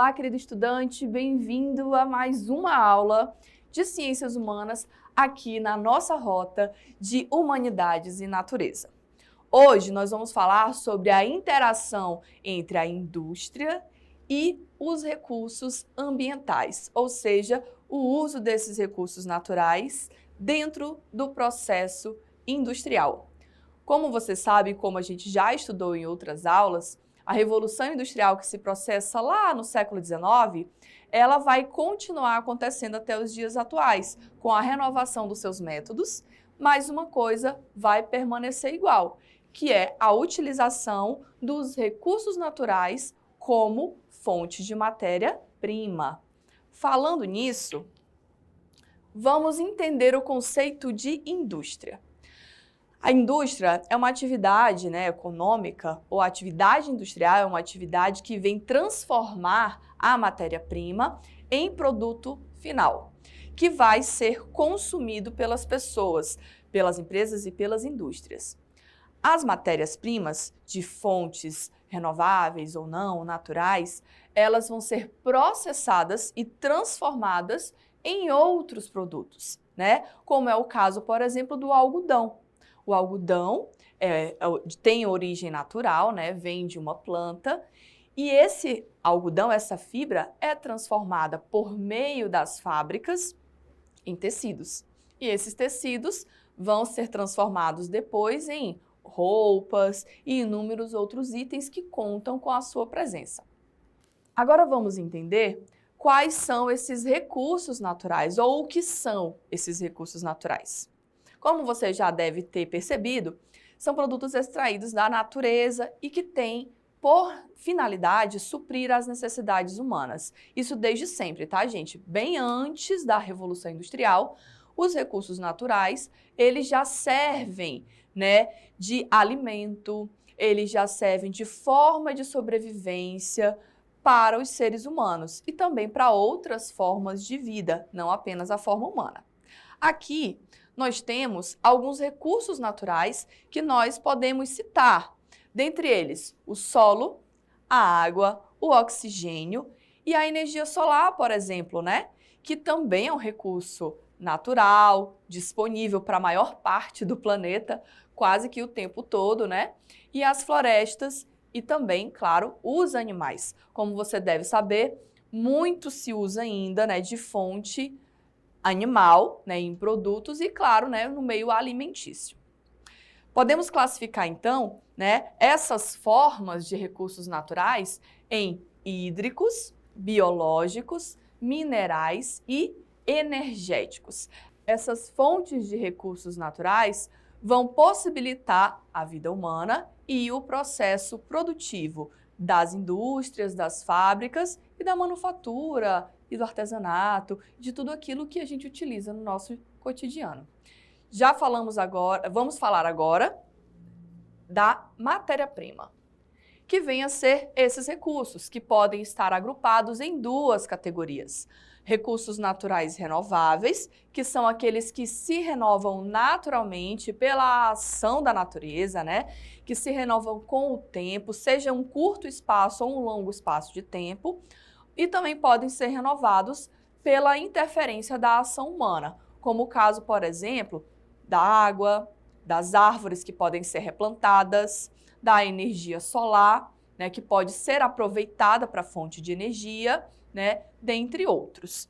Olá, querido estudante, bem-vindo a mais uma aula de Ciências Humanas aqui na nossa rota de Humanidades e Natureza. Hoje nós vamos falar sobre a interação entre a indústria e os recursos ambientais, ou seja, o uso desses recursos naturais dentro do processo industrial. Como você sabe, como a gente já estudou em outras aulas, a Revolução Industrial que se processa lá no século XIX, ela vai continuar acontecendo até os dias atuais, com a renovação dos seus métodos, mas uma coisa vai permanecer igual, que é a utilização dos recursos naturais como fonte de matéria-prima. Falando nisso, vamos entender o conceito de indústria. A indústria é uma atividade econômica, ou a atividade industrial é uma atividade que vem transformar a matéria-prima em produto final, que vai ser consumido pelas pessoas, pelas empresas e pelas indústrias. As matérias-primas de fontes renováveis ou não, naturais, elas vão ser processadas e transformadas em outros produtos, como é o caso, por exemplo, do algodão. O algodão tem origem natural, vem de uma planta, e esse algodão, essa fibra, é transformada por meio das fábricas em tecidos. E esses tecidos vão ser transformados depois em roupas e inúmeros outros itens que contam com a sua presença. Agora vamos entender quais são esses recursos naturais, ou o que são esses recursos naturais. Como você já deve ter percebido, são produtos extraídos da natureza e que têm por finalidade suprir as necessidades humanas. Isso desde sempre, tá, gente? Bem antes da Revolução Industrial, os recursos naturais, eles já servem, de alimento, eles já servem de forma de sobrevivência para os seres humanos e também para outras formas de vida, não apenas a forma humana. Aqui, nós temos alguns recursos naturais que nós podemos citar. Dentre eles, o solo, a água, o oxigênio e a energia solar, por exemplo, que também é um recurso natural, disponível para a maior parte do planeta, quase que o tempo todo, E as florestas e também, claro, os animais. Como você deve saber, muito se usa ainda, de fonte animal, em produtos e, claro, no meio alimentício. Podemos classificar, então, essas formas de recursos naturais em hídricos, biológicos, minerais e energéticos. Essas fontes de recursos naturais vão possibilitar a vida humana e o processo produtivo das indústrias, das fábricas e da manufatura e do artesanato, de tudo aquilo que a gente utiliza no nosso cotidiano. Já falamos agora, vamos falar agora da matéria-prima, que vem a ser esses recursos, que podem estar agrupados em duas categorias. Recursos naturais renováveis, que são aqueles que se renovam naturalmente pela ação da natureza, que se renovam com o tempo, seja um curto espaço ou um longo espaço de tempo, e também podem ser renovados pela interferência da ação humana, como o caso, por exemplo, da água, das árvores que podem ser replantadas, da energia solar, que pode ser aproveitada para fonte de energia, dentre outros.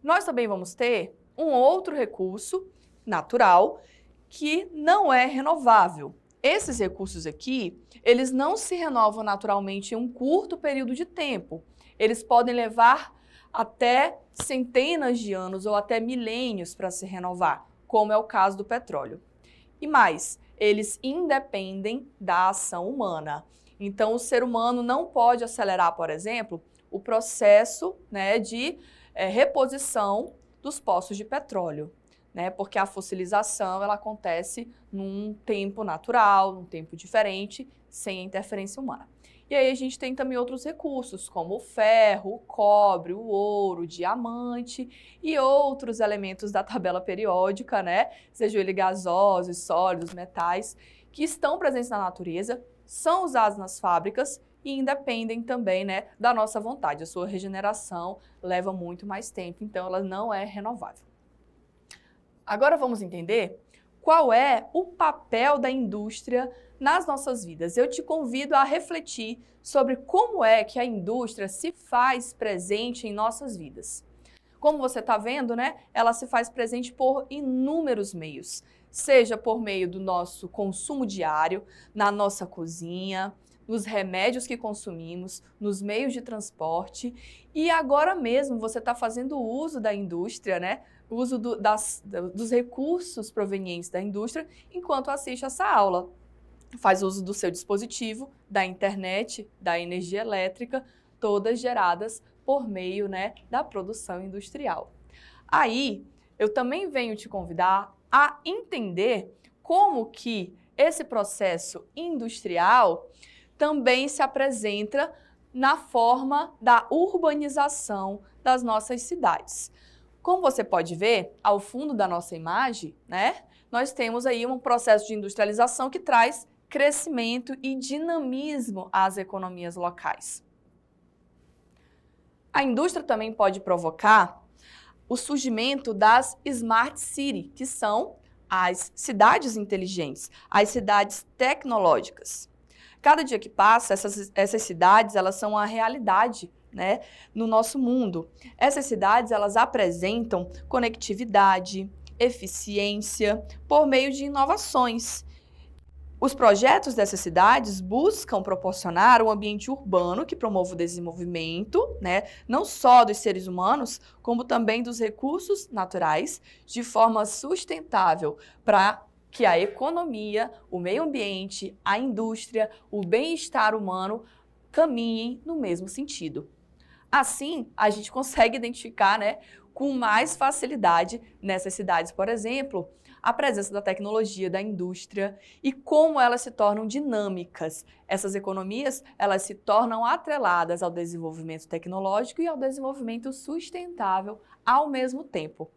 Nós também vamos ter um outro recurso natural que não é renovável. Esses recursos aqui, eles não se renovam naturalmente em um curto período de tempo. Eles podem levar até centenas de anos ou até milênios para se renovar, como é o caso do petróleo. E mais, eles independem da ação humana. Então, o ser humano não pode acelerar, por exemplo, o processo de reposição dos poços de petróleo, porque a fossilização ela acontece num tempo natural, num tempo diferente, sem a interferência humana. E aí a gente tem também outros recursos, como o ferro, o cobre, o ouro, o diamante e outros elementos da tabela periódica, sejam eles gasosos, sólidos, metais, que estão presentes na natureza, são usados nas fábricas e independem também, né, da nossa vontade. A sua regeneração leva muito mais tempo, então ela não é renovável. Agora vamos entender qual é o papel da indústria nas nossas vidas. Eu te convido a refletir sobre como é que a indústria se faz presente em nossas vidas. Como você está vendo, né, ela se faz presente por inúmeros meios, seja por meio do nosso consumo diário, na nossa cozinha, nos remédios que consumimos, nos meios de transporte, e agora mesmo você está fazendo uso da indústria, né, o uso dos recursos provenientes da indústria enquanto assiste essa aula. Faz uso do seu dispositivo, da internet, da energia elétrica, todas geradas por meio, né, da produção industrial. Aí, eu também venho te convidar a entender como que esse processo industrial também se apresenta na forma da urbanização das nossas cidades. Como você pode ver, ao fundo da nossa imagem, né, nós temos aí um processo de industrialização que traz crescimento e dinamismo às economias locais. A indústria também pode provocar o surgimento das Smart Cities, que são as cidades inteligentes, as cidades tecnológicas. Cada dia que passa, essas cidades elas são a realidade, né, no nosso mundo. Essas cidades elas apresentam conectividade, eficiência por meio de inovações. Os projetos dessas cidades buscam proporcionar um ambiente urbano que promova o desenvolvimento, né, não só dos seres humanos, como também dos recursos naturais, de forma sustentável para que a economia, o meio ambiente, a indústria, o bem-estar humano caminhem no mesmo sentido. Assim, a gente consegue identificar, né, com mais facilidade nessas cidades, por exemplo, a presença da tecnologia, da indústria e como elas se tornam dinâmicas. Essas economias, elas se tornam atreladas ao desenvolvimento tecnológico e ao desenvolvimento sustentável ao mesmo tempo.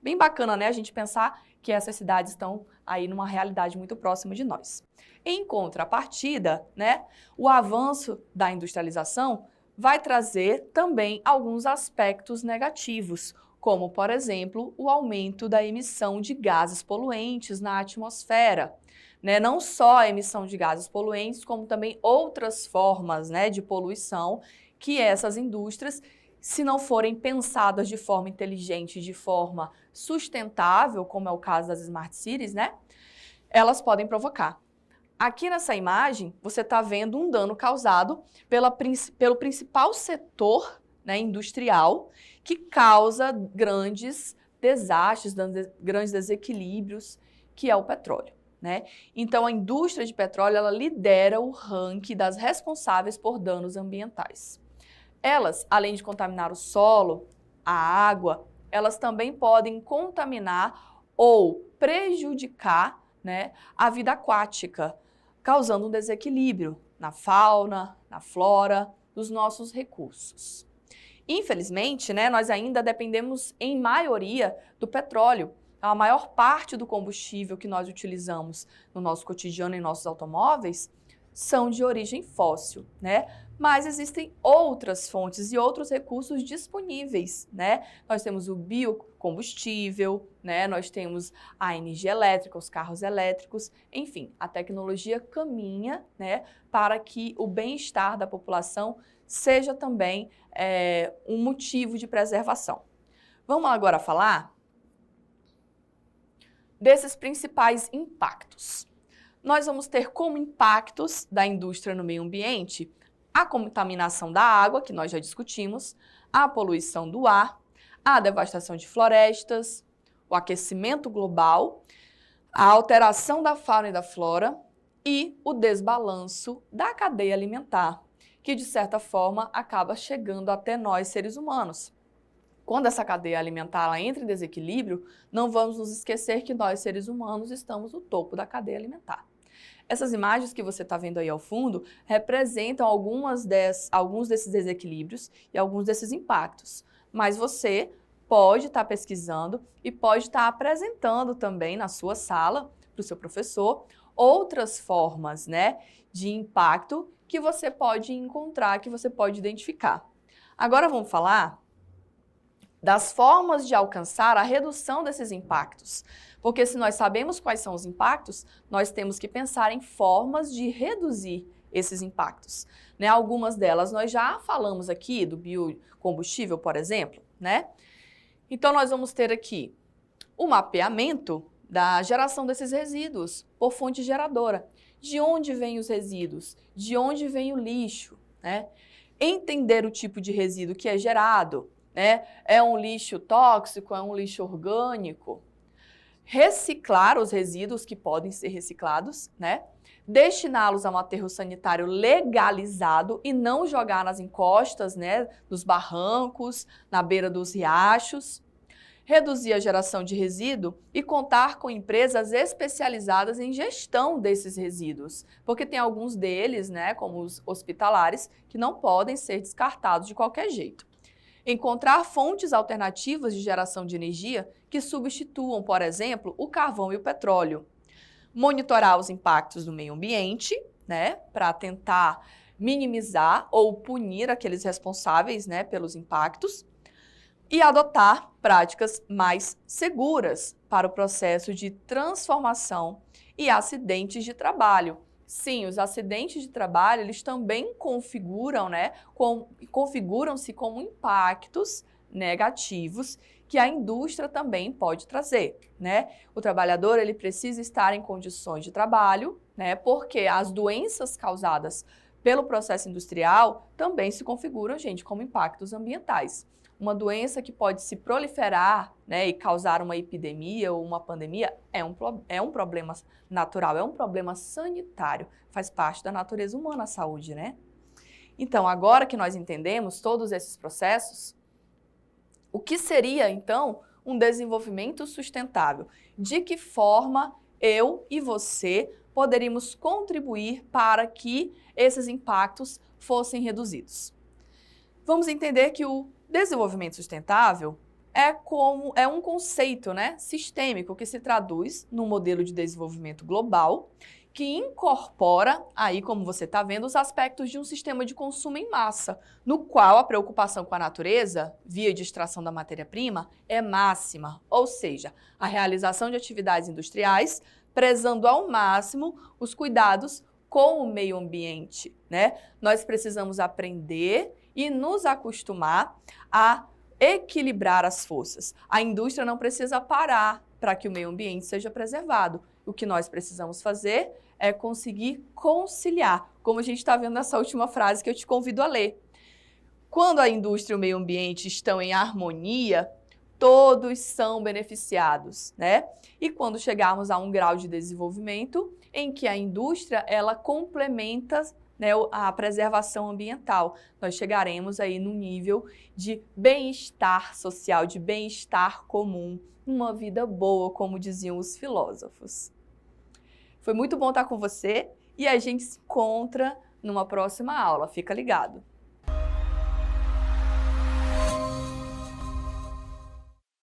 Bem bacana, né, a gente pensar que essas cidades estão aí numa realidade muito próxima de nós. Em contrapartida, né, o avanço da industrialização vai trazer também alguns aspectos negativos, como, por exemplo, o aumento da emissão de gases poluentes na atmosfera. Né? Não só a emissão de gases poluentes, como também outras formas, né, de poluição que essas indústrias, se não forem pensadas de forma inteligente, de forma sustentável, como é o caso das Smart Cities, né, elas podem provocar. Aqui nessa imagem, você está vendo um dano causado pelo principal setor, né, industrial, que causa grandes desastres, grandes desequilíbrios, que é o petróleo. Né? Então, a indústria de petróleo ela lidera o ranking das responsáveis por danos ambientais. Elas, além de contaminar o solo, a água, elas também podem contaminar ou prejudicar, né, a vida aquática, causando um desequilíbrio na fauna, na flora, dos nossos recursos. Infelizmente, né, nós ainda dependemos, em maioria, do petróleo. A maior parte do combustível que nós utilizamos no nosso cotidiano em nossos automóveis são de origem fóssil, né? Mas existem outras fontes e outros recursos disponíveis, né? Nós temos o biocombustível, né? Nós temos a energia elétrica, os carros elétricos, enfim, a tecnologia caminha, né, para que o bem-estar da população seja também um motivo de preservação. Vamos agora falar desses principais impactos. Nós vamos ter como impactos da indústria no meio ambiente a contaminação da água, que nós já discutimos, a poluição do ar, a devastação de florestas, o aquecimento global, a alteração da fauna e da flora e o desbalanço da cadeia alimentar, que de certa forma acaba chegando até nós seres humanos. Quando essa cadeia alimentar ela entra em desequilíbrio, não vamos nos esquecer que nós seres humanos estamos no topo da cadeia alimentar. Essas imagens que você está vendo aí ao fundo representam alguns desses desequilíbrios e alguns desses impactos. Mas você pode estar pesquisando e pode estar apresentando também na sua sala, para o seu professor, outras formas, né, de impacto que você pode encontrar, que você pode identificar. Agora vamos falar das formas de alcançar a redução desses impactos. Porque se nós sabemos quais são os impactos, nós temos que pensar em formas de reduzir esses impactos. Né? Algumas delas nós já falamos aqui, do biocombustível, por exemplo, né? Então nós vamos ter aqui o mapeamento da geração desses resíduos por fonte geradora. De onde vêm os resíduos? De onde vem o lixo? Né? Entender o tipo de resíduo que é gerado. Né? É um lixo tóxico? É um lixo orgânico? Reciclar os resíduos que podem ser reciclados, né? Destiná-los a um aterro sanitário legalizado e não jogar nas encostas, né, dos barrancos, na beira dos riachos. Reduzir a geração de resíduo e contar com empresas especializadas em gestão desses resíduos, porque tem alguns deles, né, como os hospitalares, que não podem ser descartados de qualquer jeito. Encontrar fontes alternativas de geração de energia que substituam, por exemplo, o carvão e o petróleo. Monitorar os impactos do meio ambiente, né, para tentar minimizar ou punir aqueles responsáveis, né, pelos impactos. E adotar práticas mais seguras para o processo de transformação e acidentes de trabalho. Sim, os acidentes de trabalho, eles também configuram-se como impactos negativos que a indústria também pode trazer, né? O trabalhador, ele precisa estar em condições de trabalho, né? Porque as doenças causadas pelo processo industrial também se configuram, gente, como impactos ambientais. Uma doença que pode se proliferar, né, e causar uma epidemia ou uma pandemia é um problema natural, é um problema sanitário, faz parte da natureza humana a saúde, né? Então, agora que nós entendemos todos esses processos, o que seria, então, um desenvolvimento sustentável? De que forma eu e você poderíamos contribuir para que esses impactos fossem reduzidos? Vamos entender que o desenvolvimento sustentável é um conceito, né, sistêmico que se traduz num modelo de desenvolvimento global que incorpora, aí como você está vendo, os aspectos de um sistema de consumo em massa, no qual a preocupação com a natureza, via de extração da matéria-prima, é máxima, ou seja, a realização de atividades industriais, prezando ao máximo os cuidados com o meio ambiente, né? Nós precisamos aprender e nos acostumar a equilibrar as forças. A indústria não precisa parar para que o meio ambiente seja preservado. O que nós precisamos fazer é conseguir conciliar, como a gente está vendo nessa última frase que eu te convido a ler. Quando a indústria e o meio ambiente estão em harmonia, todos são beneficiados, né? E quando chegarmos a um grau de desenvolvimento em que a indústria, ela complementa, né, a preservação ambiental, nós chegaremos aí no nível de bem-estar social, de bem-estar comum, uma vida boa, como diziam os filósofos. Foi muito bom estar com você e a gente se encontra numa próxima aula. Fica ligado!